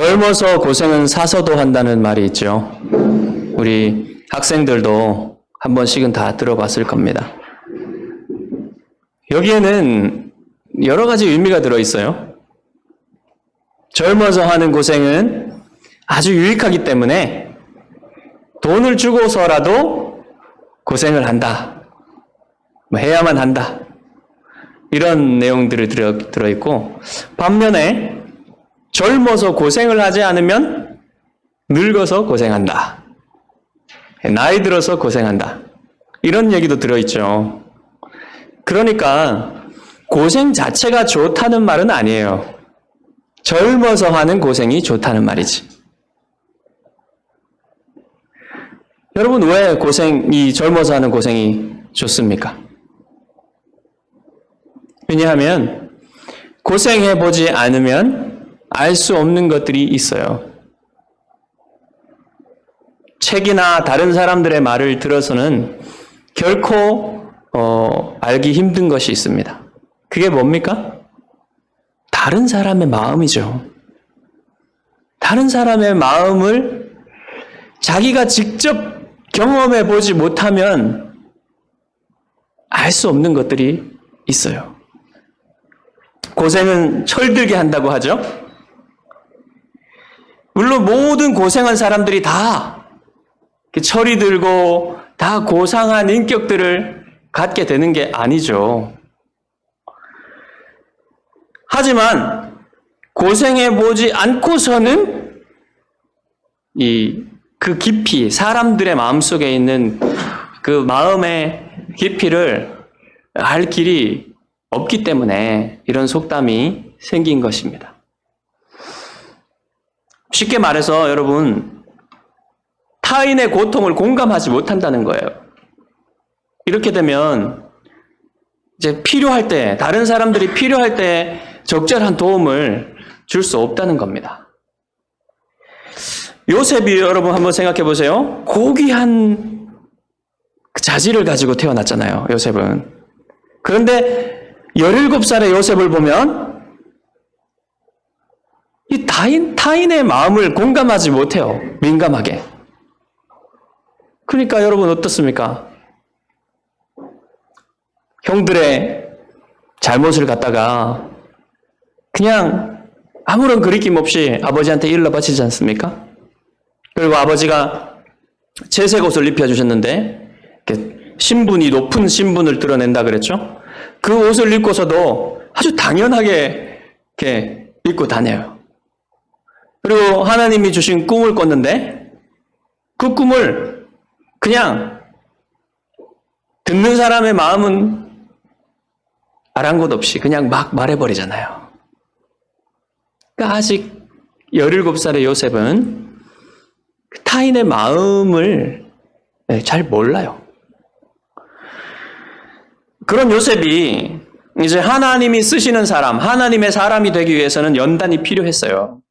젊어서 고생은 사서도 한다는 말이 있죠. 우리 학생들도 한 번씩은 다 들어봤을 겁니다. 여기에는 여러 가지 의미가 들어있어요. 젊어서 하는 고생은 아주 유익하기 때문에 돈을 주고서라도 고생을 한다. 해야만 한다. 이런 내용들이 들어있고, 반면에 젊어서 고생을 하지 않으면 늙어서 고생한다. 나이 들어서 고생한다. 이런 얘기도 들어있죠. 그러니까 고생 자체가 좋다는 말은 아니에요. 젊어서 하는 고생이 좋다는 말이지. 여러분, 왜 젊어서 하는 고생이 좋습니까? 왜냐하면 고생해보지 않으면 알 수 없는 것들이 있어요. 책이나 다른 사람들의 말을 들어서는 결코 알기 힘든 것이 있습니다. 그게 뭡니까? 다른 사람의 마음이죠. 다른 사람의 마음을 자기가 직접 경험해 보지 못하면 알 수 없는 것들이 있어요. 고생은 철들게 한다고 하죠. 물론 모든 고생한 사람들이 다 철이 들고 다 고상한 인격들을 갖게 되는 게 아니죠. 하지만 고생해 보지 않고서는 그 깊이, 사람들의 마음속에 있는 그 마음의 깊이를 알 길이 없기 때문에 이런 속담이 생긴 것입니다. 쉽게 말해서 여러분, 타인의 고통을 공감하지 못한다는 거예요. 이렇게 되면 이제 필요할 때, 다른 사람들이 필요할 때 적절한 도움을 줄 수 없다는 겁니다. 요셉이 여러분 한번 생각해 보세요. 고귀한 자질을 가지고 태어났잖아요, 요셉은. 그런데 17살의 요셉을 보면 이 타인의 마음을 공감하지 못해요, 민감하게. 그러니까 여러분 어떻습니까? 형들의 잘못을 갖다가 그냥 아무런 그리낌 없이 아버지한테 일러 바치지 않습니까? 그리고 아버지가 채색 옷을 입혀주셨는데 신분이 높은 신분을 드러낸다 그랬죠? 그 옷을 입고서도 아주 당연하게 이렇게 입고 다녀요. 그리고 하나님이 주신 꿈을 꿨는데 그 꿈을 그냥 듣는 사람의 마음은 아랑곳 없이 그냥 막 말해버리잖아요. 그러니까 아직 17살의 요셉은 타인의 마음을 잘 몰라요. 그런 요셉이 이제 하나님이 쓰시는 사람, 하나님의 사람이 되기 위해서는 연단이 필요했어요.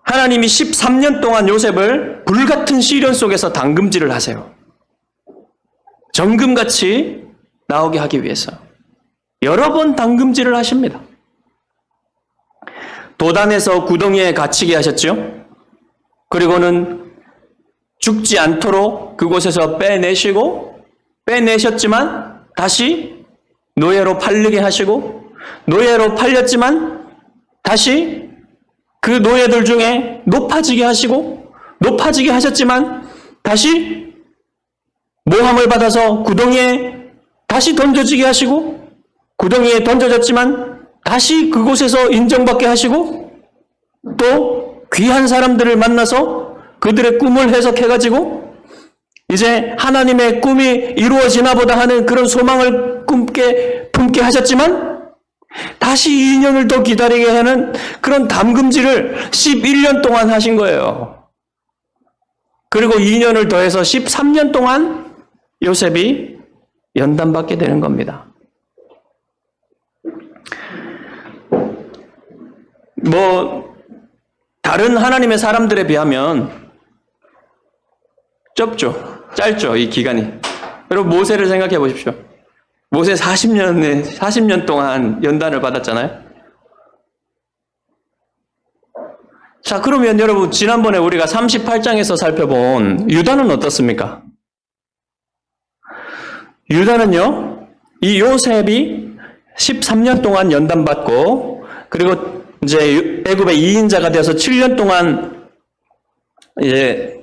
하나님이 13년 동안 요셉을 불같은 시련 속에서 담금질을 하세요. 정금같이 나오게 하기 위해서 여러 번 담금질을 하십니다. 도단에서 구덩이에 갇히게 하셨죠. 그리고는 죽지 않도록 그곳에서 빼내셨지만 다시 노예로 팔리게 하시고, 노예로 팔렸지만 다시 그 노예들 중에 높아지게 하시고, 높아지게 하셨지만 다시 모함을 받아서 구덩이에 다시 던져지게 하시고, 구덩이에 던져졌지만 다시 그곳에서 인정받게 하시고, 또 귀한 사람들을 만나서 그들의 꿈을 해석해가지고 이제 하나님의 꿈이 이루어지나 보다 하는 그런 소망을 품게 하셨지만 다시 2년을 더 기다리게 하는 그런 담금질을 11년 동안 하신 거예요. 그리고 2년을 더해서 13년 동안 요셉이 연단받게 되는 겁니다. 다른 하나님의 사람들에 비하면 짧죠, 이 기간이. 여러분, 모세를 생각해 보십시오. 모세 40년 동안 연단을 받았잖아요. 자, 그러면 여러분, 지난번에 우리가 38장에서 살펴본 유다는 어떻습니까? 유다는요, 이 요셉이 13년 동안 연단받고, 그리고 이제 애굽의 2인자가 되어서 7년 동안 이제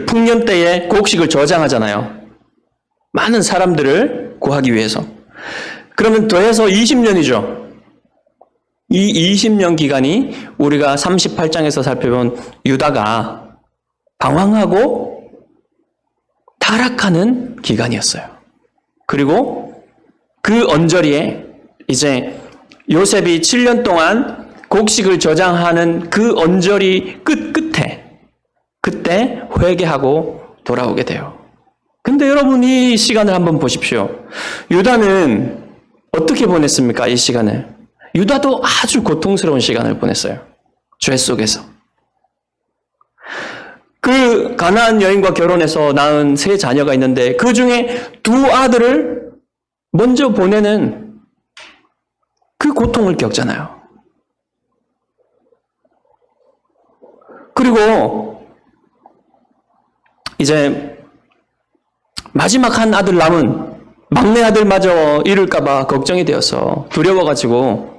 풍년 때에 곡식을 저장하잖아요. 많은 사람들을 구하기 위해서. 그러면 더해서 20년이죠. 이 20년 기간이 우리가 38장에서 살펴본 유다가 방황하고 타락하는 기간이었어요. 그리고 그 언저리에 이제 요셉이 7년 동안 곡식을 저장하는 그 언저리 끝에 그때 회개하고 돌아오게 돼요. 근데 여러분 이 시간을 한번 보십시오. 유다는 어떻게 보냈습니까? 이 시간을. 유다도 아주 고통스러운 시간을 보냈어요. 죄 속에서. 그 가나안 여인과 결혼해서 낳은 3 자녀가 있는데 그 중에 2 아들을 먼저 보내는 그 고통을 겪잖아요. 그리고 이제 마지막 한 아들 남은 막내 아들마저 잃을까봐 걱정이 되어서 두려워가지고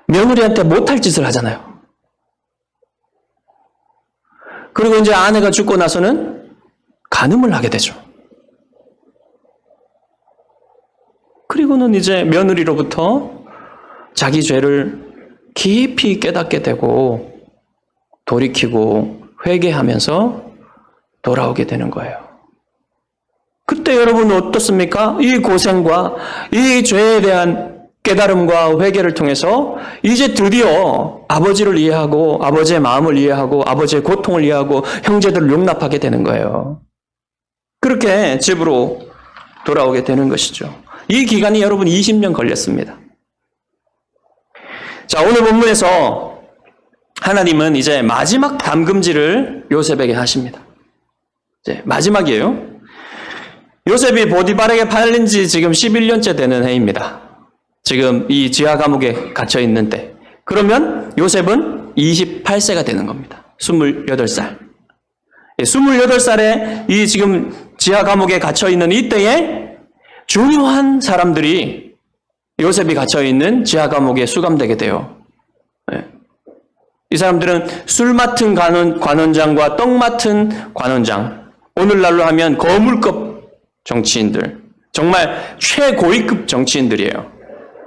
며느리한테 못할 짓을 하잖아요. 그리고 이제 아내가 죽고 나서는 간음을 하게 되죠. 그리고는 이제 며느리로부터 자기 죄를 깊이 깨닫게 되고 돌이키고 회개하면서 돌아오게 되는 거예요. 그때 여러분은 어떻습니까? 이 고생과 이 죄에 대한 깨달음과 회개를 통해서 이제 드디어 아버지를 이해하고 아버지의 마음을 이해하고 아버지의 고통을 이해하고 형제들을 용납하게 되는 거예요. 그렇게 집으로 돌아오게 되는 것이죠. 이 기간이 여러분 20년 걸렸습니다. 자, 오늘 본문에서 하나님은 이제 마지막 담금질을 요셉에게 하십니다. 이제 마지막이에요. 요셉이 보디발에게 팔린 지 지금 11년째 되는 해입니다. 지금 이 지하 감옥에 갇혀 있는데. 그러면 요셉은 28세가 되는 겁니다. 28살. 28살에 이 지금 지하 감옥에 갇혀 있는 이때에 중요한 사람들이 요셉이 갇혀 있는 지하 감옥에 수감되게 돼요. 이 사람들은 술 맡은 관원장과 떡 맡은 관원장. 오늘날로 하면 거물급 정치인들. 정말 최고위급 정치인들이에요.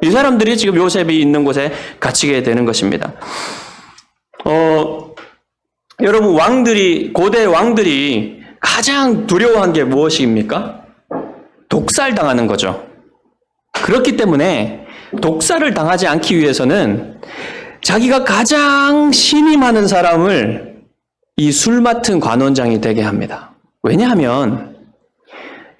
이 사람들이 지금 요셉이 있는 곳에 갇히게 되는 것입니다. 여러분 고대 왕들이 가장 두려워한 게 무엇입니까? 독살당하는 거죠. 그렇기 때문에 독살을 당하지 않기 위해서는 자기가 가장 신임하는 사람을 이 술 맡은 관원장이 되게 합니다. 왜냐하면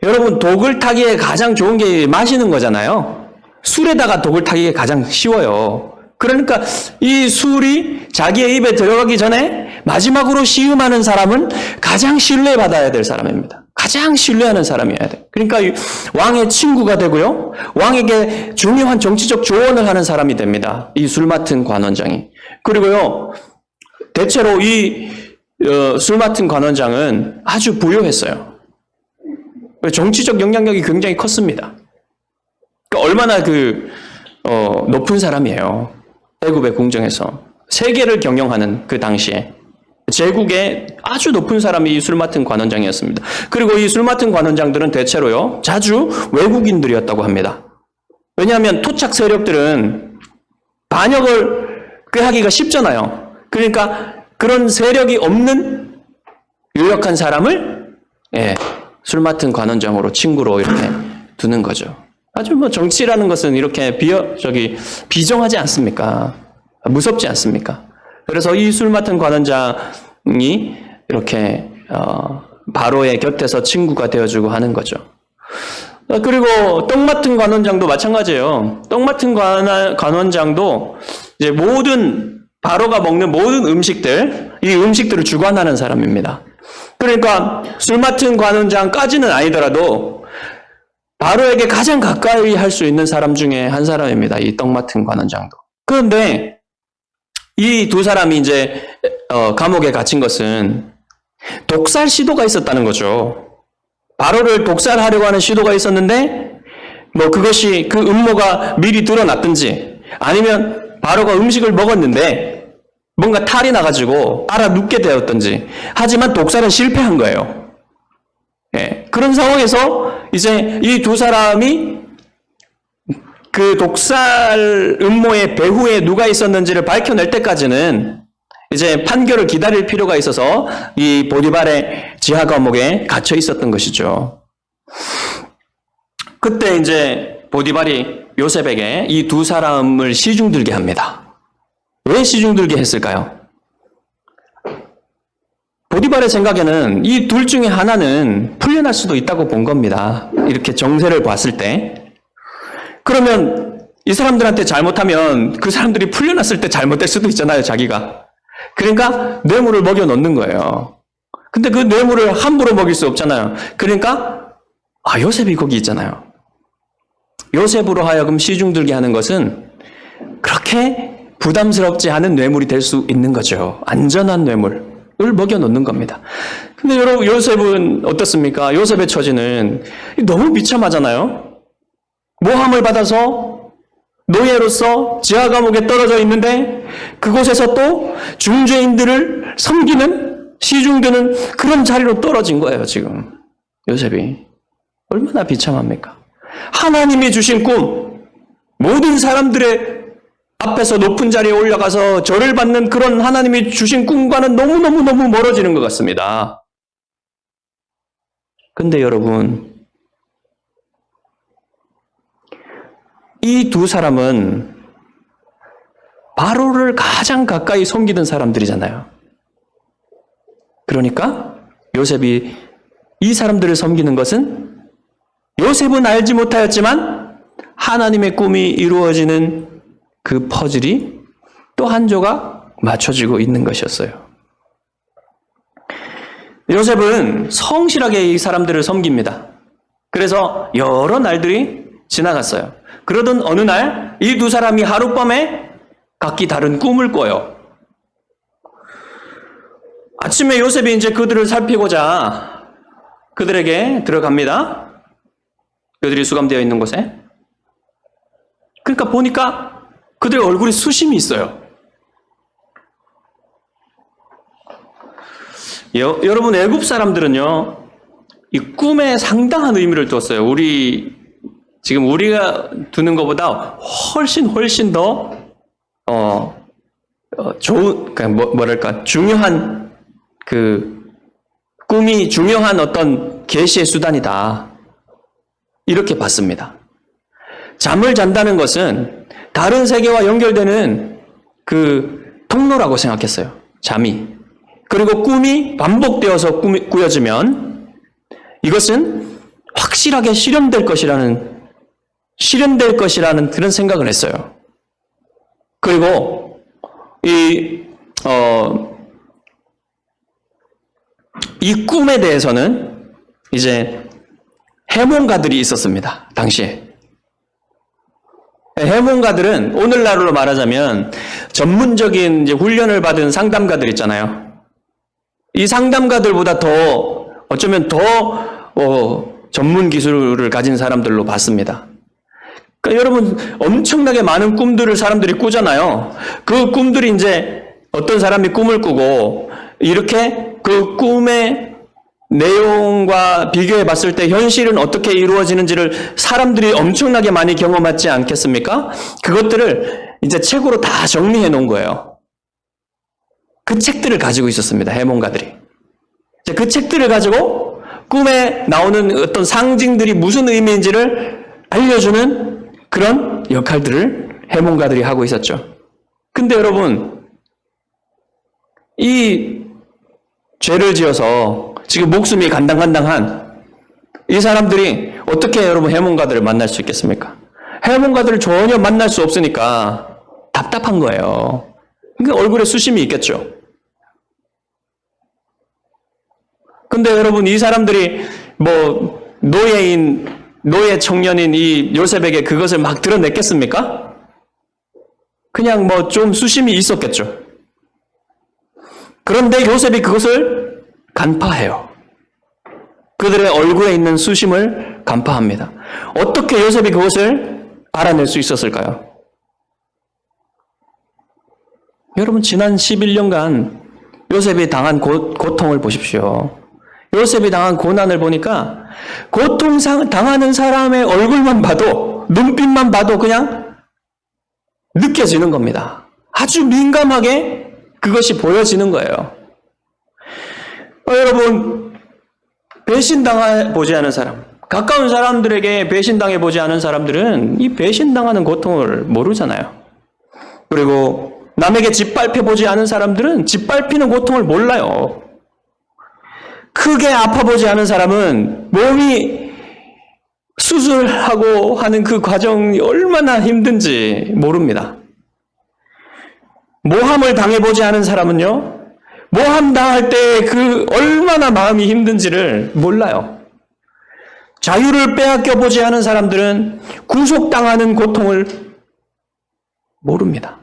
여러분 독을 타기에 가장 좋은 게 마시는 거잖아요. 술에다가 독을 타기에 가장 쉬워요. 그러니까 이 술이 자기의 입에 들어가기 전에 마지막으로 시음하는 사람은 가장 신뢰받아야 될 사람입니다. 가장 신뢰하는 사람이어야 돼요. 그러니까 왕의 친구가 되고요. 왕에게 중요한 정치적 조언을 하는 사람이 됩니다. 이 술 맡은 관원장이. 그리고요. 대체로 이 술 맡은 관원장은 아주 부유했어요. 정치적 영향력이 굉장히 컸습니다. 그러니까 얼마나 높은 사람이에요. 애굽의 궁정에서. 세계를 경영하는 그 당시에. 제국의 아주 높은 사람이 이 술 맡은 관원장이었습니다. 그리고 이 술 맡은 관원장들은 대체로요, 자주 외국인들이었다고 합니다. 왜냐하면 토착 세력들은 반역을 꾀하기가 쉽잖아요. 그러니까 그런 세력이 없는 유력한 사람을 술 맡은 관원장으로 친구로 이렇게 두는 거죠. 아주 정치라는 것은 이렇게 비정하지 않습니까? 무섭지 않습니까? 그래서 이 술 맡은 관원장이 이렇게 바로의 곁에서 친구가 되어주고 하는 거죠. 그리고 떡 맡은 관원장도 마찬가지예요. 떡 맡은 관원장도 이제 바로가 먹는 모든 이 음식들을 주관하는 사람입니다. 그러니까 술 맡은 관원장까지는 아니더라도 바로에게 가장 가까이 할 수 있는 사람 중에 한 사람입니다. 이 떡 맡은 관원장도. 그런데 이 2 사람이 이제 감옥에 갇힌 것은 독살 시도가 있었다는 거죠. 바로를 독살하려고 하는 시도가 있었는데 뭐 그것이 그 음모가 미리 드러났든지 아니면 바로가 음식을 먹었는데 뭔가 탈이 나가지고 알아 눕게 되었든지 하지만 독살은 실패한 거예요. 예, 그런 상황에서 이제 이 두 사람이 그 독살 음모의 배후에 누가 있었는지를 밝혀낼 때까지는 이제 판결을 기다릴 필요가 있어서 이 보디발의 지하 감옥에 갇혀 있었던 것이죠. 그때 이제 보디발이 요셉에게 이 두 사람을 시중들게 합니다. 왜 시중들게 했을까요? 보디발의 생각에는 이 둘 중에 하나는 풀려날 수도 있다고 본 겁니다. 이렇게 정세를 봤을 때. 그러면 이 사람들한테 잘못하면 그 사람들이 풀려났을 때 잘못될 수도 있잖아요, 자기가. 그러니까 뇌물을 먹여 놓는 거예요. 근데 그 뇌물을 함부로 먹일 수 없잖아요. 그러니까 요셉이 거기 있잖아요. 요셉으로 하여금 시중들게 하는 것은 그렇게 부담스럽지 않은 뇌물이 될 수 있는 거죠. 안전한 뇌물을 먹여 놓는 겁니다. 근데 여러분, 요셉은 어떻습니까? 요셉의 처지는 너무 비참하잖아요. 모함을 받아서 노예로서 지하 감옥에 떨어져 있는데 그곳에서 또 중죄인들을 섬기는 시중드는 그런 자리로 떨어진 거예요, 지금. 요셉이. 얼마나 비참합니까? 하나님이 주신 꿈, 모든 사람들의 앞에서 높은 자리에 올라가서 절을 받는 그런 하나님이 주신 꿈과는 너무너무 멀어지는 것 같습니다. 근데 여러분, 이 두 사람은 바로를 가장 가까이 섬기던 사람들이잖아요. 그러니까 요셉이 이 사람들을 섬기는 것은 요셉은 알지 못하였지만 하나님의 꿈이 이루어지는 그 퍼즐이 또 한 조각 맞춰지고 있는 것이었어요. 요셉은 성실하게 이 사람들을 섬깁니다. 그래서 여러 날들이 지나갔어요. 그러던 어느 날 이 두 사람이 하룻밤에 각기 다른 꿈을 꿔요. 아침에 요셉이 이제 그들을 살피고자 그들에게 들어갑니다. 그들이 수감되어 있는 곳에. 그러니까 보니까 그들의 얼굴에 수심이 있어요. 여러분, 애굽 사람들은요, 이 꿈에 상당한 의미를 뒀어요. 지금 우리가 두는 것보다 훨씬 더, 좋은, 뭐랄까, 중요한, 꿈이 중요한 어떤 계시의 수단이다. 이렇게 봤습니다. 잠을 잔다는 것은 다른 세계와 연결되는 통로라고 생각했어요. 잠이. 그리고 꿈이 반복되어서 꾸어지면 이것은 확실하게 실현될 것이라는 그런 생각을 했어요. 그리고 이 꿈에 대해서는 이제 해몽가들이 있었습니다. 당시에. 해몽가들은 오늘날로 말하자면 전문적인 이제 훈련을 받은 상담가들 있잖아요. 이 상담가들보다 어쩌면 더 전문 기술을 가진 사람들로 봤습니다. 그러니까 여러분, 엄청나게 많은 꿈들을 사람들이 꾸잖아요. 그 꿈들이 이제 어떤 사람이 꿈을 꾸고 이렇게 그 꿈의 내용과 비교해 봤을 때 현실은 어떻게 이루어지는지를 사람들이 엄청나게 많이 경험하지 않겠습니까? 그것들을 이제 책으로 다 정리해 놓은 거예요. 그 책들을 가지고 있었습니다. 해몽가들이. 그 책들을 가지고 꿈에 나오는 어떤 상징들이 무슨 의미인지를 알려주는 그런 역할들을 해몽가들이 하고 있었죠. 근데 여러분, 이 죄를 지어서 지금 목숨이 간당간당한 이 사람들이 어떻게 여러분 해몽가들을 만날 수 있겠습니까? 해몽가들을 전혀 만날 수 없으니까 답답한 거예요. 그러니까 얼굴에 수심이 있겠죠. 근데 여러분, 이 사람들이 노예 청년인 이 요셉에게 그것을 막 드러냈겠습니까? 그냥 좀 수심이 있었겠죠. 그런데 요셉이 그것을 간파해요. 그들의 얼굴에 있는 수심을 간파합니다. 어떻게 요셉이 그것을 알아낼 수 있었을까요? 여러분, 지난 11년간 요셉이 당한 고통을 보십시오. 요셉이 당한 고난을 보니까 고통 당하는 사람의 얼굴만 봐도, 눈빛만 봐도 그냥 느껴지는 겁니다. 아주 민감하게 그것이 보여지는 거예요. 여러분, 배신당해보지 않은 사람, 가까운 사람들에게 배신당해보지 않은 사람들은 이 배신당하는 고통을 모르잖아요. 그리고 남에게 짓밟혀보지 않은 사람들은 짓밟히는 고통을 몰라요. 크게 아파보지 않은 사람은 몸이 수술하고 하는 그 과정이 얼마나 힘든지 모릅니다. 모함을 당해보지 않은 사람은요, 모함 당할 때 그 얼마나 마음이 힘든지를 몰라요. 자유를 빼앗겨보지 않은 사람들은 구속당하는 고통을 모릅니다.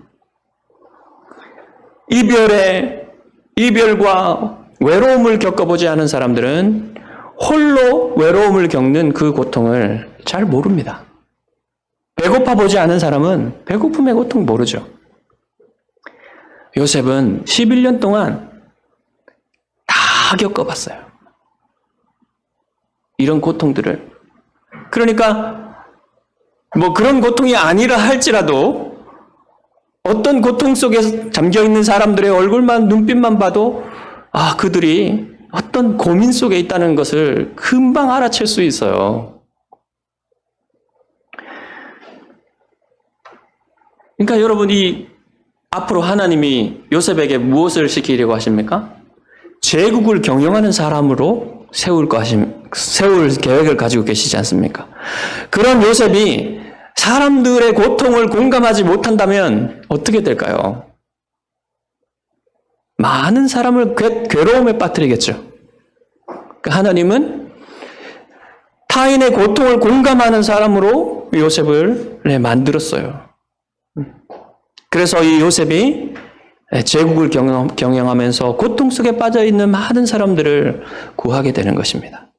이별과 외로움을 겪어보지 않은 사람들은 홀로 외로움을 겪는 그 고통을 잘 모릅니다. 배고파 보지 않은 사람은 배고픔의 고통을 모르죠. 요셉은 11년 동안 다 겪어봤어요. 이런 고통들을. 그러니까 뭐 그런 고통이 아니라 할지라도 어떤 고통 속에 잠겨있는 사람들의 얼굴만, 눈빛만 봐도 그들이 어떤 고민 속에 있다는 것을 금방 알아챌 수 있어요. 그러니까 여러분, 앞으로 하나님이 요셉에게 무엇을 시키려고 하십니까? 제국을 경영하는 사람으로 세울 계획을 가지고 계시지 않습니까? 그런 요셉이 사람들의 고통을 공감하지 못한다면 어떻게 될까요? 많은 사람을 괴로움에 빠뜨리겠죠. 하나님은 타인의 고통을 공감하는 사람으로 요셉을 만들었어요. 그래서 이 요셉이 제국을 경영하면서 고통 속에 빠져있는 많은 사람들을 구하게 되는 것입니다.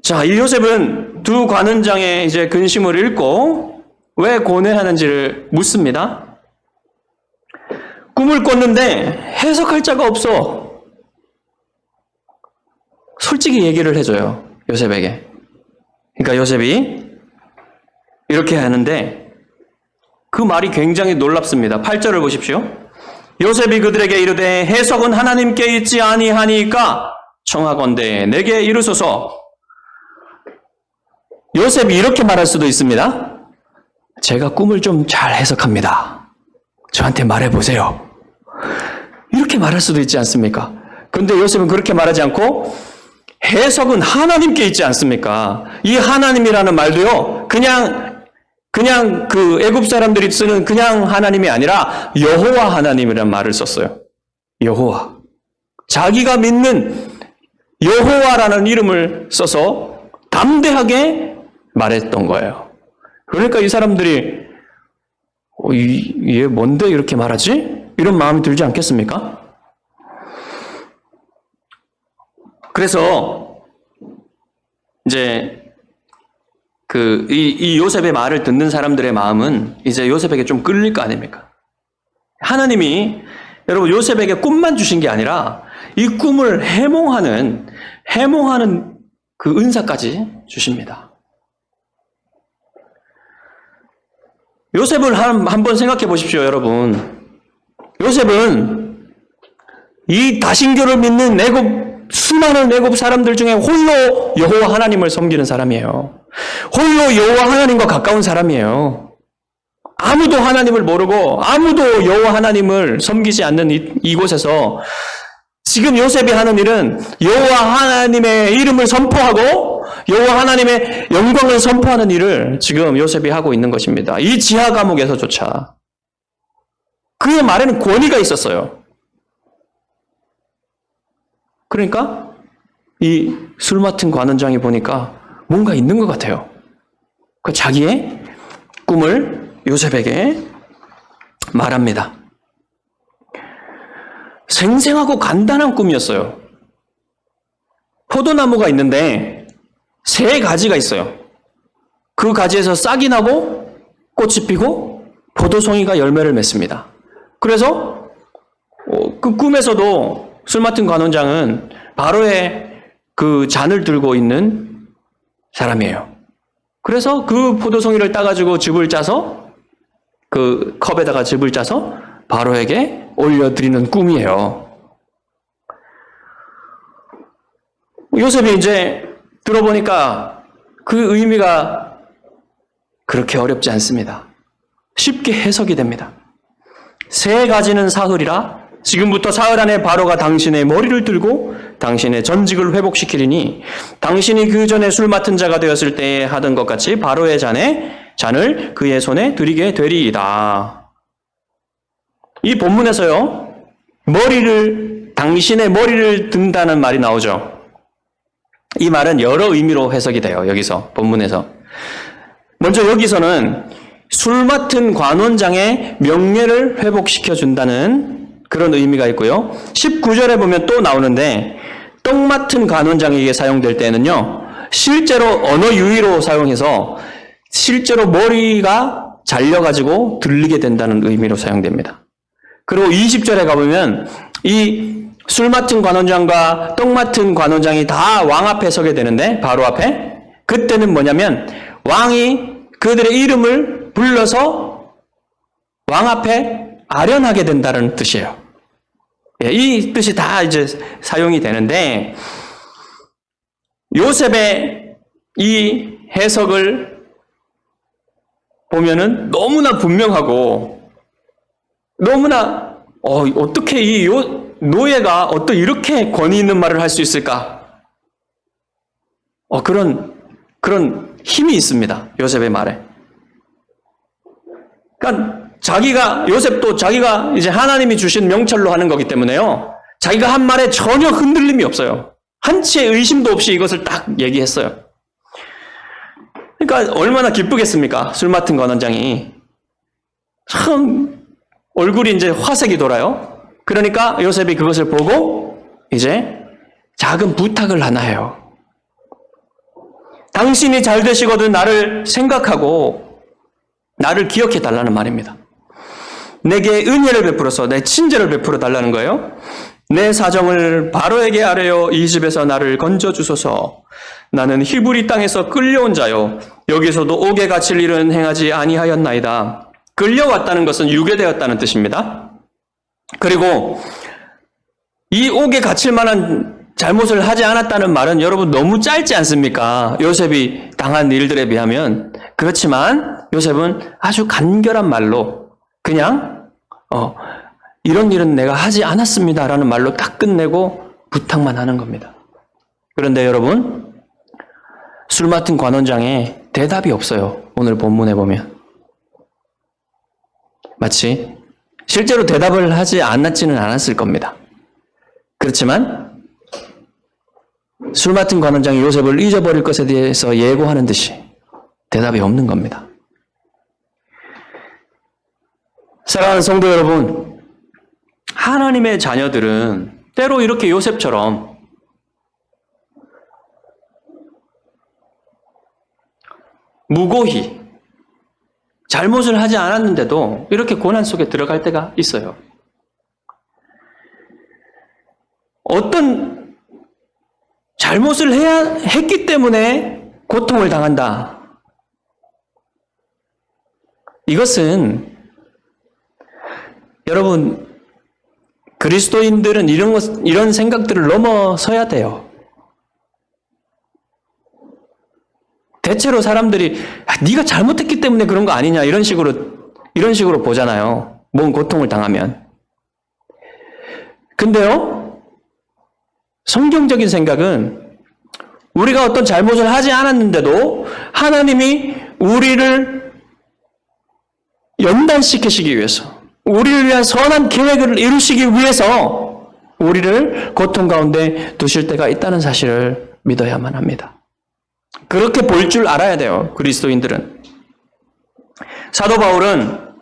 자, 이 요셉은 두 관원장의 이제 근심을 읽고 왜 고뇌하는지를 묻습니다. 꿈을 꿨는데 해석할 자가 없어. 솔직히 얘기를 해줘요, 요셉에게. 그러니까 요셉이 이렇게 하는데 그 말이 굉장히 놀랍습니다. 8절을 보십시오. 요셉이 그들에게 이르되 해석은 하나님께 있지 아니하니까 청하건대 내게 이르소서. 요셉이 이렇게 말할 수도 있습니다. 제가 꿈을 좀 잘 해석합니다. 저한테 말해보세요. 이렇게 말할 수도 있지 않습니까? 그런데 요셉은 그렇게 말하지 않고 해석은 하나님께 있지 않습니까? 이 하나님이라는 말도요, 그냥 그 애굽 사람들이 쓰는 그냥 하나님이 아니라 여호와 하나님이라는 말을 썼어요. 여호와. 자기가 믿는 여호와라는 이름을 써서 담대하게 말했던 거예요. 그러니까 이 사람들이 얘 뭔데 이렇게 말하지? 이런 마음이 들지 않겠습니까? 그래서 이제 이 요셉의 말을 듣는 사람들의 마음은 이제 요셉에게 좀 끌릴 거 아닙니까? 하나님이 여러분 요셉에게 꿈만 주신 게 아니라 이 꿈을 해몽하는 그 은사까지 주십니다. 요셉을 한번 생각해 보십시오, 여러분. 요셉은 이 다신교를 믿는 수많은 애굽 사람들 중에 홀로 여호와 하나님을 섬기는 사람이에요. 홀로 여호와 하나님과 가까운 사람이에요. 아무도 하나님을 모르고 아무도 여호와 하나님을 섬기지 않는 이곳에서 지금 요셉이 하는 일은 여호와 하나님의 이름을 선포하고 여호와 하나님의 영광을 선포하는 일을 지금 요셉이 하고 있는 것입니다. 이 지하 감옥에서조차 그의 말에는 권위가 있었어요. 그러니까 이 술 맡은 관원장이 보니까 뭔가 있는 것 같아요. 그 자기의 꿈을 요셉에게 말합니다. 생생하고 간단한 꿈이었어요. 포도나무가 있는데 3가지가 있어요. 그 가지에서 싹이 나고 꽃이 피고 포도송이가 열매를 맺습니다. 그래서 그 꿈에서도 술 맡은 관원장은 바로의 그 잔을 들고 있는 사람이에요. 그래서 그 포도송이를 따가지고 즙을 짜서 그 컵에다가 즙을 짜서 바로에게 올려드리는 꿈이에요. 요셉이 이제 들어보니까 그 의미가 그렇게 어렵지 않습니다. 쉽게 해석이 됩니다. 3가지는 사흘이라 지금부터 사흘 안에 바로가 당신의 머리를 들고 당신의 전직을 회복시키리니 당신이 그 전에 술 맡은 자가 되었을 때에 하던 것 같이 바로의 잔을 그의 손에 드리게 되리이다. 이 본문에서요, 당신의 머리를 든다는 말이 나오죠. 이 말은 여러 의미로 해석이 돼요. 여기서 본문에서. 먼저 여기서는 술 맡은 관원장의 명예를 회복시켜 준다는 그런 의미가 있고요. 19절에 보면 또 나오는데 떡 맡은 관원장에게 사용될 때는요, 실제로 언어 유희로 사용해서 실제로 머리가 잘려가지고 들리게 된다는 의미로 사용됩니다. 그리고 20절에 가보면 이 술 맡은 관원장과 떡 맡은 관원장이 다 왕 앞에 서게 되는데, 바로 앞에, 그때는 뭐냐면 왕이 그들의 이름을 불러서 왕 앞에 아련하게 된다는 뜻이에요. 이 뜻이 다 이제 사용이 되는데, 요셉의 이 해석을 보면은 너무나 분명하고, 너무나, 어떻게 이 노예가 어떻게 이렇게 권위 있는 말을 할 수 있을까? 그런 힘이 있습니다. 요셉의 말에. 그러니까 요셉도 자기가 이제 하나님이 주신 명찰로 하는 거기 때문에요, 자기가 한 말에 전혀 흔들림이 없어요. 한치의 의심도 없이 이것을 딱 얘기했어요. 그러니까 얼마나 기쁘겠습니까? 술 맡은 관원장이. 참 얼굴이 이제 화색이 돌아요. 그러니까 요셉이 그것을 보고 이제 작은 부탁을 하나 해요. 당신이 잘 되시거든 나를 생각하고 나를 기억해 달라는 말입니다. 내게 은혜를 베풀어서 내 친절을 베풀어 달라는 거예요. 내 사정을 바로에게 아뢰어 이 집에서 나를 건져주소서. 나는 히브리 땅에서 끌려온 자요, 여기서도 옥에 갇힐 일은 행하지 아니하였나이다. 끌려왔다는 것은 유괴되었다는 뜻입니다. 그리고 이 옥에 갇힐 만한 잘못을 하지 않았다는 말은 여러분 너무 짧지 않습니까? 요셉이 당한 일들에 비하면. 그렇지만 요셉은 아주 간결한 말로 그냥 이런 일은 내가 하지 않았습니다라는 말로 딱 끝내고 부탁만 하는 겁니다. 그런데 여러분, 술 맡은 관원장에 대답이 없어요. 오늘 본문에 보면. 마치 실제로 대답을 하지 않았지는 않았을 겁니다. 그렇지만 술 맡은 관원장이 요셉을 잊어버릴 것에 대해서 예고하는 듯이 대답이 없는 겁니다. 사랑하는 성도 여러분, 하나님의 자녀들은 때로 이렇게 요셉처럼 무고히 잘못을 하지 않았는데도 이렇게 고난 속에 들어갈 때가 있어요. 어떤 잘못을 했기 때문에 고통을 당한다. 이것은 여러분, 그리스도인들은 이런 생각들을 넘어서야 돼요. 대체로 사람들이 네가 잘못했기 때문에 그런 거 아니냐 이런 식으로 보잖아요. 뭔 고통을 당하면. 근데요, 성경적인 생각은 우리가 어떤 잘못을 하지 않았는데도 하나님이 우리를 연단시키시기 위해서, 우리를 위한 선한 계획을 이루시기 위해서 우리를 고통 가운데 두실 때가 있다는 사실을 믿어야만 합니다. 그렇게 볼 줄 알아야 돼요, 그리스도인들은. 사도 바울은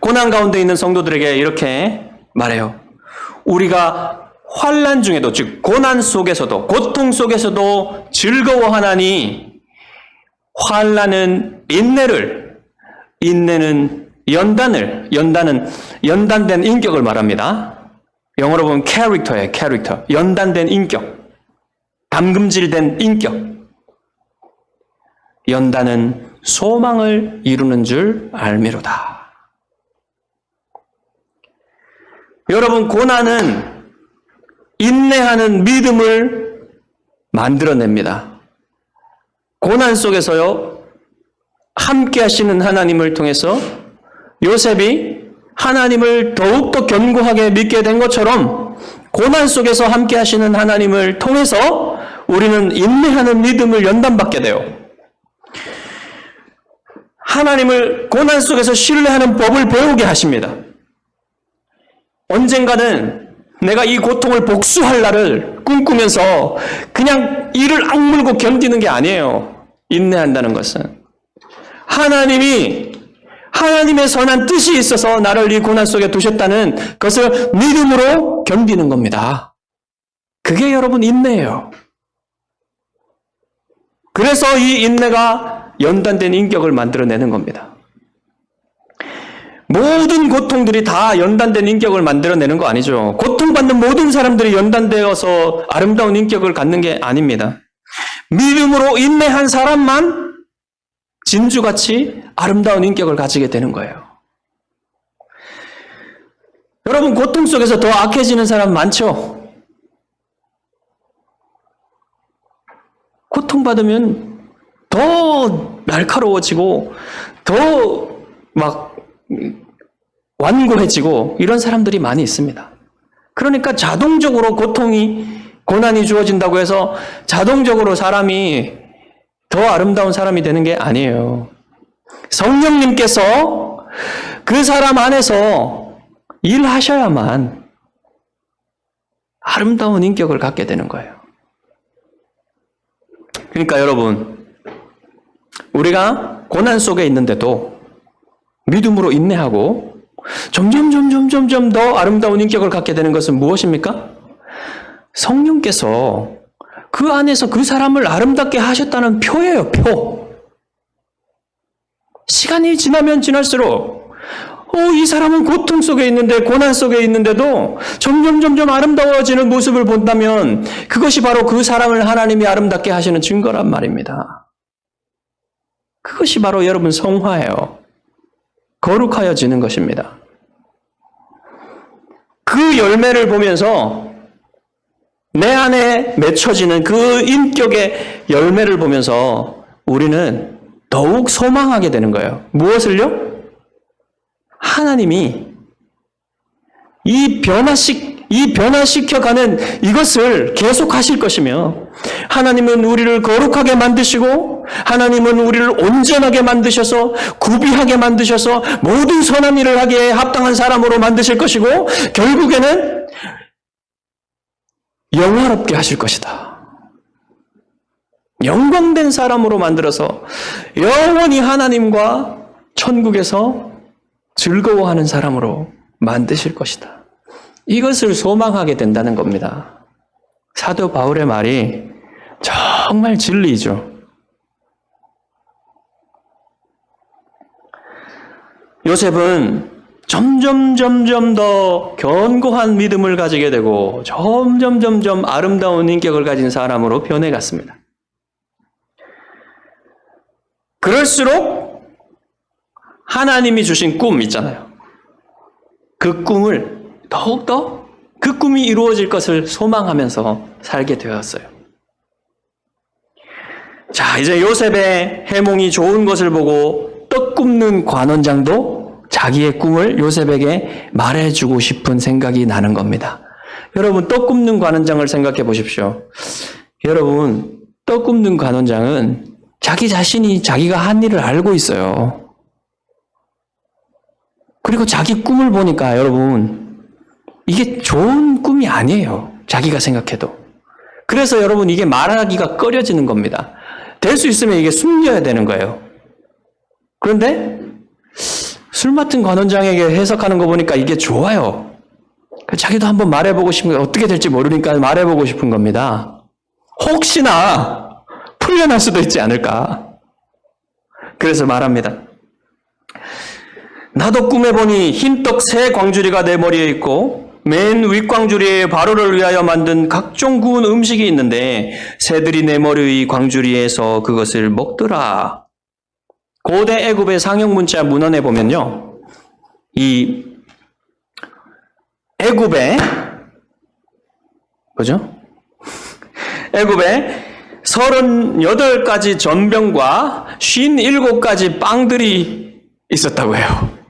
고난 가운데 있는 성도들에게 이렇게 말해요. 우리가 환난 중에도, 즉 고난 속에서도, 고통 속에서도 즐거워하나니 환난은 인내를, 인내는 연단은 연단된 인격을 말합니다. 영어로 보면 캐릭터예요. 캐릭터. 연단된 인격. 담금질된 인격. 연단은 소망을 이루는 줄 알미로다. 여러분, 고난은 인내하는 믿음을 만들어냅니다. 고난 속에서요, 함께 하시는 하나님을 통해서 요셉이 하나님을 더욱더 견고하게 믿게 된 것처럼 고난 속에서 함께 하시는 하나님을 통해서 우리는 인내하는 믿음을 연단받게 돼요. 하나님을 고난 속에서 신뢰하는 법을 배우게 하십니다. 언젠가는 내가 이 고통을 복수할 날을 꿈꾸면서 그냥 이를 악물고 견디는 게 아니에요. 인내한다는 것은 하나님의 선한 뜻이 있어서 나를 이 고난 속에 두셨다는 것을 믿음으로 견디는 겁니다. 그게 여러분 인내예요. 그래서 이 인내가 연단된 인격을 만들어내는 겁니다. 모든 고통들이 다 연단된 인격을 만들어내는 거 아니죠. 고통받는 모든 사람들이 연단되어서 아름다운 인격을 갖는 게 아닙니다. 믿음으로 인내한 사람만 진주같이 아름다운 인격을 가지게 되는 거예요. 여러분, 고통 속에서 더 악해지는 사람 많죠? 고통받으면 더 날카로워지고 더 막 완고해지고 이런 사람들이 많이 있습니다. 그러니까 자동적으로 고난이 주어진다고 해서 자동적으로 사람이 더 아름다운 사람이 되는 게 아니에요. 성령님께서 그 사람 안에서 일하셔야만 아름다운 인격을 갖게 되는 거예요. 그러니까 여러분, 우리가 고난 속에 있는데도 믿음으로 인내하고 점점 더 아름다운 인격을 갖게 되는 것은 무엇입니까? 성령께서 그 안에서 그 사람을 아름답게 하셨다는 표예요, 표. 시간이 지나면 지날수록 이 사람은 고통 속에 있는데, 고난 속에 있는데도 점점 아름다워지는 모습을 본다면 그것이 바로 그 사람을 하나님이 아름답게 하시는 증거란 말입니다. 그것이 바로 여러분 성화예요. 거룩하여지는 것입니다. 그 열매를 보면서 내 안에 맺혀지는 그 인격의 열매를 보면서 우리는 더욱 소망하게 되는 거예요. 무엇을요? 하나님이 이 변화시켜가는 이것을 계속하실 것이며, 하나님은 우리를 거룩하게 만드시고, 하나님은 우리를 온전하게 만드셔서, 구비하게 만드셔서 모든 선한 일을 하기에 합당한 사람으로 만드실 것이고, 결국에는 영화롭게 하실 것이다. 영광된 사람으로 만들어서 영원히 하나님과 천국에서 즐거워하는 사람으로 만드실 것이다. 이것을 소망하게 된다는 겁니다. 사도 바울의 말이 정말 진리이죠. 요셉은 점점 더 견고한 믿음을 가지게 되고 점점 아름다운 인격을 가진 사람으로 변해갔습니다. 그럴수록 하나님이 주신 꿈 있잖아요. 그 꿈을 더욱더 그 꿈이 이루어질 것을 소망하면서 살게 되었어요. 자, 이제 요셉의 해몽이 좋은 것을 보고 떡 굽는 관원장도 자기의 꿈을 요셉에게 말해주고 싶은 생각이 나는 겁니다. 여러분, 떡 굽는 관원장을 생각해 보십시오. 여러분, 떡 굽는 관원장은 자기 자신이 자기가 한 일을 알고 있어요. 그리고 자기 꿈을 보니까 여러분, 이게 좋은 꿈이 아니에요. 자기가 생각해도. 그래서 여러분, 이게 말하기가 꺼려지는 겁니다. 될 수 있으면 이게 숨겨야 되는 거예요. 그런데 술 맡은 관원장에게 해석하는 거 보니까 이게 좋아요. 자기도 한번 말해보고 싶은 거 어떻게 될지 모르니까 말해보고 싶은 겁니다. 혹시나 풀려날 수도 있지 않을까. 그래서 말합니다. 나도 꿈에 보니 흰떡 세 광주리가 내 머리에 있고 맨 윗광주리에 바로를 위하여 만든 각종 구운 음식이 있는데 새들이 내 머리 위 광주리에서 그것을 먹더라. 고대 애굽의 상형 문자 문헌에 보면요. 이 애굽에 그죠? 애굽에 38가지 전병과 57가지 빵들이 있었다고 해요.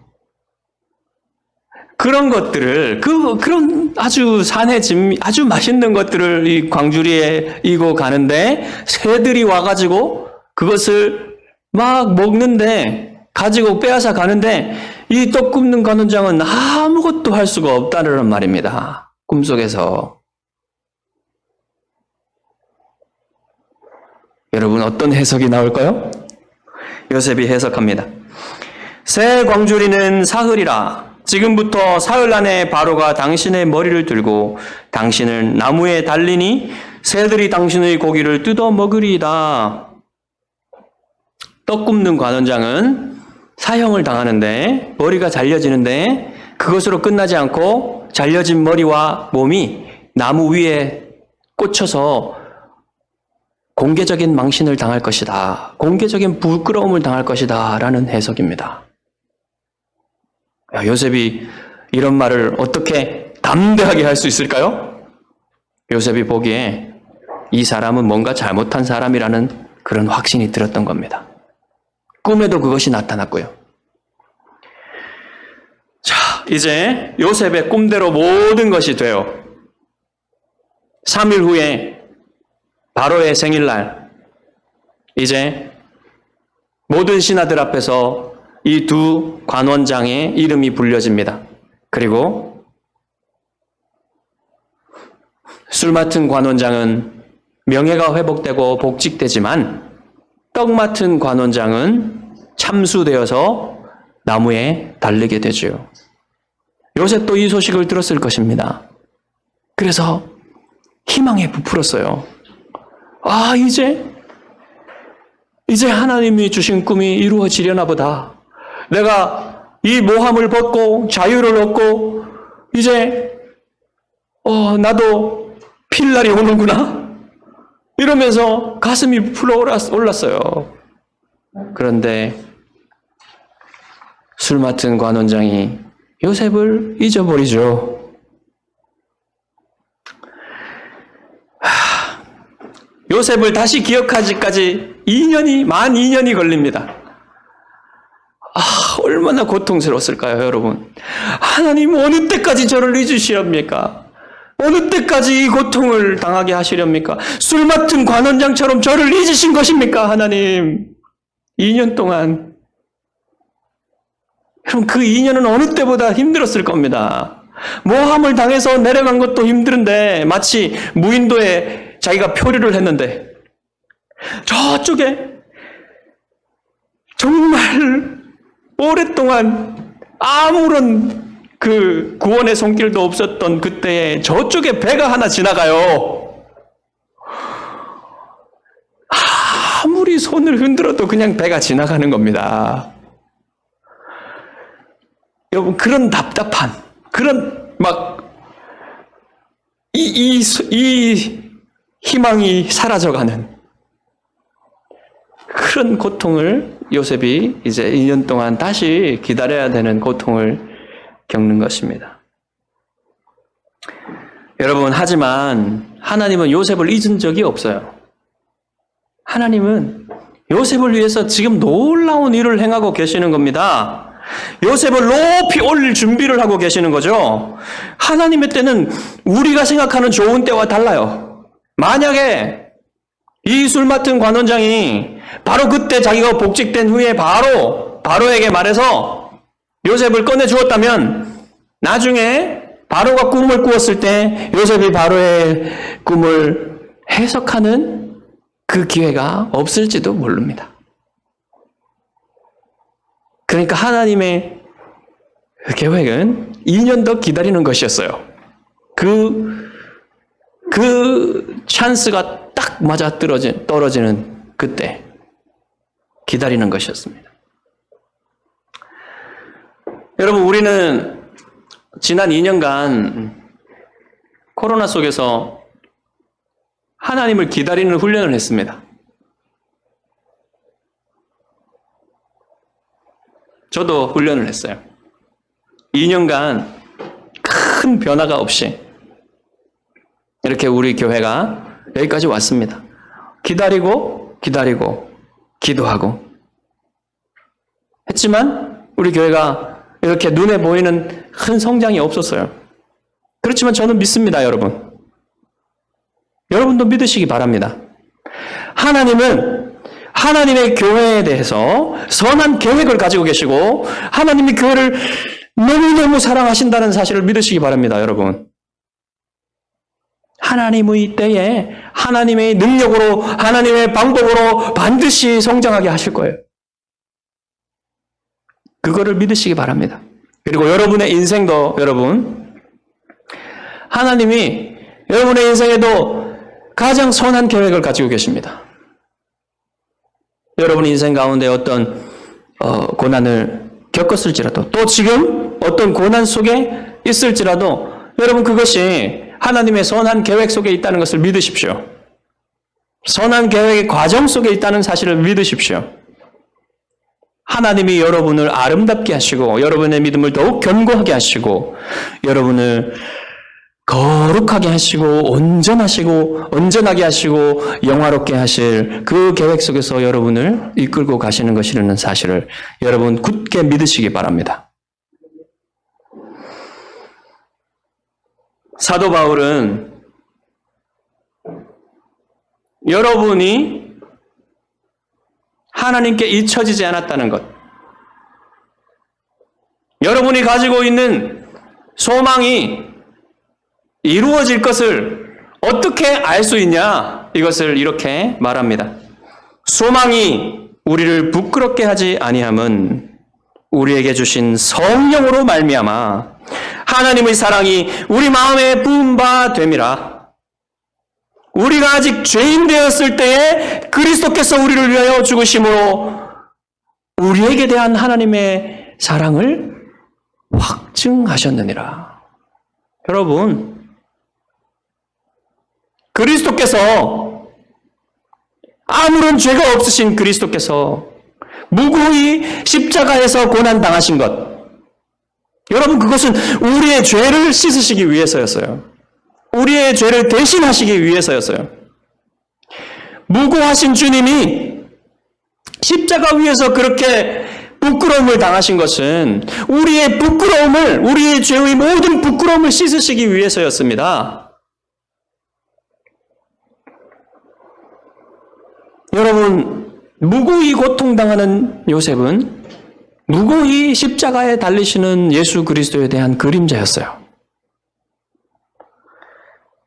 그런 것들을, 그런 아주 산의 진, 아주 맛있는 것들을 이 광주리에 이고 가는데 새들이 와가지고 그것을 막 먹는데, 가지고 빼앗아 가는데 이 떡 굽는 관원장은 아무것도 할 수가 없다는 말입니다. 꿈속에서. 여러분 어떤 해석이 나올까요? 요셉이 해석합니다. 새 광주리는 사흘이라. 지금부터 사흘 안에 바로가 당신의 머리를 들고 당신을 나무에 달리니 새들이 당신의 고기를 뜯어 먹으리이다. 떡 굽는 관원장은 사형을 당하는데 머리가 잘려지는데 그것으로 끝나지 않고 잘려진 머리와 몸이 나무 위에 꽂혀서 공개적인 망신을 당할 것이다. 공개적인 부끄러움을 당할 것이다. 라는 해석입니다. 요셉이 이런 말을 어떻게 담대하게 할 수 있을까요? 요셉이 보기에 이 사람은 뭔가 잘못한 사람이라는 그런 확신이 들었던 겁니다. 꿈에도 그것이 나타났고요. 자, 이제 요셉의 꿈대로 모든 것이 돼요. 3일 후에 바로의 생일날, 이제 모든 신하들 앞에서 이 두 관원장의 이름이 불려집니다. 그리고 술 맡은 관원장은 명예가 회복되고 복직되지만 떡 맡은 관원장은 참수되어서 나무에 달리게 되죠. 요셉도 이 소식을 들었을 것입니다. 그래서 희망에 부풀었어요. 아, 이제 하나님이 주신 꿈이 이루어지려나 보다. 내가 이 모함을 벗고 자유를 얻고 이제 나도 필 날이 오는구나. 이러면서 가슴이 불어올랐어요. 그런데 술 맡은 관원장이 요셉을 잊어버리죠. 요셉을 다시 기억하기까지 만 2년이 걸립니다. 얼마나 고통스러웠을까요, 여러분? 하나님 어느 때까지 저를 잊으시렵니까? 어느 때까지 이 고통을 당하게 하시렵니까? 술 맡은 관원장처럼 저를 잊으신 것입니까, 하나님? 2년 동안. 여러분, 그 2년은 어느 때보다 힘들었을 겁니다. 모함을 당해서 내려간 것도 힘든데 마치 무인도에 자기가 표류를 했는데 저쪽에 정말 오랫동안 아무런 그 구원의 손길도 없었던 그때에 저쪽에 배가 하나 지나가요. 아무리 손을 흔들어도 그냥 배가 지나가는 겁니다. 여러분, 그런 답답한, 그런 이 희망이 사라져가는 그런 고통을 요셉이 이제 2년 동안 다시 기다려야 되는 고통을 겪는 것입니다. 여러분, 하지만 하나님은 요셉을 잊은 적이 없어요. 하나님은 요셉을 위해서 지금 놀라운 일을 행하고 계시는 겁니다. 요셉을 높이 올릴 준비를 하고 계시는 거죠. 하나님의 때는 우리가 생각하는 좋은 때와 달라요. 만약에 이 술 맡은 관원장이 바로 그때 자기가 복직된 후에 바로에게 말해서 요셉을 꺼내 주었다면 나중에 바로가 꿈을 꾸었을 때 요셉이 바로의 꿈을 해석하는 그 기회가 없을지도 모릅니다. 그러니까 하나님의 계획은 2년 더 기다리는 것이었어요. 그 찬스가 딱 맞아 떨어지는 그때 기다리는 것이었습니다. 여러분, 우리는 지난 2년간 코로나 속에서 하나님을 기다리는 훈련을 했습니다. 저도 훈련을 했어요. 2년간 큰 변화가 없이 이렇게 우리 교회가 여기까지 왔습니다. 기다리고 기도하고 했지만 우리 교회가 이렇게 눈에 보이는 큰 성장이 없었어요. 그렇지만 저는 믿습니다, 여러분. 여러분도 믿으시기 바랍니다. 하나님은 하나님의 교회에 대해서 선한 계획을 가지고 계시고 하나님이 교회를 너무너무 사랑하신다는 사실을 믿으시기 바랍니다, 여러분. 하나님의 때에 하나님의 능력으로 하나님의 방법으로 반드시 성장하게 하실 거예요. 그거를 믿으시기 바랍니다. 그리고 여러분의 인생도 여러분, 하나님이 여러분의 인생에도 가장 선한 계획을 가지고 계십니다. 여러분 인생 가운데 어떤 고난을 겪었을지라도 또 지금 어떤 고난 속에 있을지라도 여러분 그것이 하나님의 선한 계획 속에 있다는 것을 믿으십시오. 선한 계획의 과정 속에 있다는 사실을 믿으십시오. 하나님이 여러분을 아름답게 하시고 여러분의 믿음을 더욱 견고하게 하시고 여러분을 거룩하게 하시고 온전하게 하시고 영화롭게 하실 그 계획 속에서 여러분을 이끌고 가시는 것이라는 사실을 여러분 굳게 믿으시기 바랍니다. 사도 바울은 여러분이 하나님께 잊혀지지 않았다는 것, 여러분이 가지고 있는 소망이 이루어질 것을 어떻게 알 수 있냐? 이것을 이렇게 말합니다. 소망이 우리를 부끄럽게 하지 아니함은 우리에게 주신 성령으로 말미암아 하나님의 사랑이 우리 마음에 부은 바 됨이라. 우리가 아직 죄인 되었을 때에 그리스도께서 우리를 위하여 죽으심으로 우리에게 대한 하나님의 사랑을 확증하셨느니라. 여러분, 그리스도께서 아무런 죄가 없으신 그리스도께서 무고히 십자가에서 고난당하신 것, 여러분 그것은 우리의 죄를 씻으시기 위해서였어요. 우리의 죄를 대신하시기 위해서였어요. 무고하신 주님이 십자가 위에서 그렇게 부끄러움을 당하신 것은 우리의 부끄러움을, 우리의 죄의 모든 부끄러움을 씻으시기 위해서였습니다. 여러분, 무고히 고통당하는 요셉은 무고히 십자가에 달리시는 예수 그리스도에 대한 그림자였어요.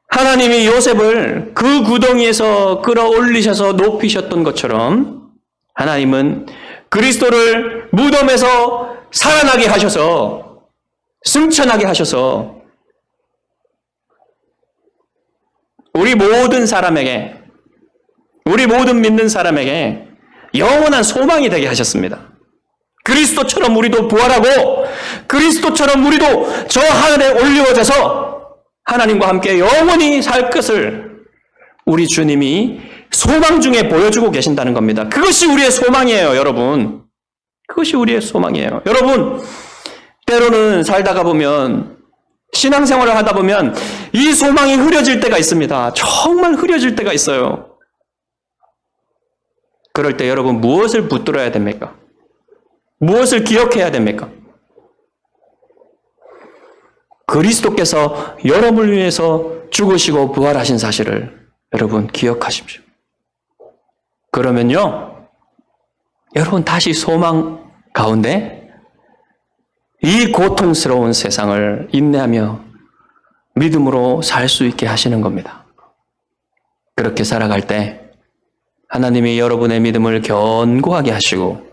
하나님이 요셉을 그 구덩이에서 끌어올리셔서 높이셨던 것처럼 하나님은 그리스도를 무덤에서 살아나게 하셔서 승천하게 하셔서 우리 모든 사람에게, 우리 모든 믿는 사람에게 영원한 소망이 되게 하셨습니다. 그리스도처럼 우리도 부활하고 그리스도처럼 우리도 저 하늘에 올리워져서 하나님과 함께 영원히 살 것을 우리 주님이 소망 중에 보여주고 계신다는 겁니다. 그것이 우리의 소망이에요, 여러분. 그것이 우리의 소망이에요. 여러분, 때로는 살다가 보면, 신앙생활을 하다 보면 이 소망이 흐려질 때가 있습니다. 정말 흐려질 때가 있어요. 그럴 때 여러분 무엇을 붙들어야 됩니까? 무엇을 기억해야 됩니까? 그리스도께서 여러분을 위해서 죽으시고 부활하신 사실을 여러분 기억하십시오. 그러면요, 여러분 다시 소망 가운데 이 고통스러운 세상을 인내하며 믿음으로 살 수 있게 하시는 겁니다. 그렇게 살아갈 때 하나님이 여러분의 믿음을 견고하게 하시고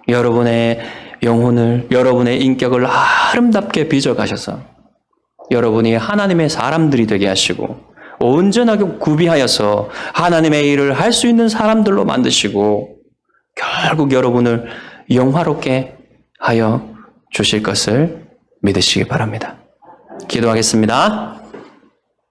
여러분의 영혼을, 여러분의 인격을 아름답게 빚어가셔서 여러분이 하나님의 사람들이 되게 하시고 온전하게 구비하여서 하나님의 일을 할 수 있는 사람들로 만드시고 결국 여러분을 영화롭게 하여 주실 것을 믿으시기 바랍니다. 기도하겠습니다.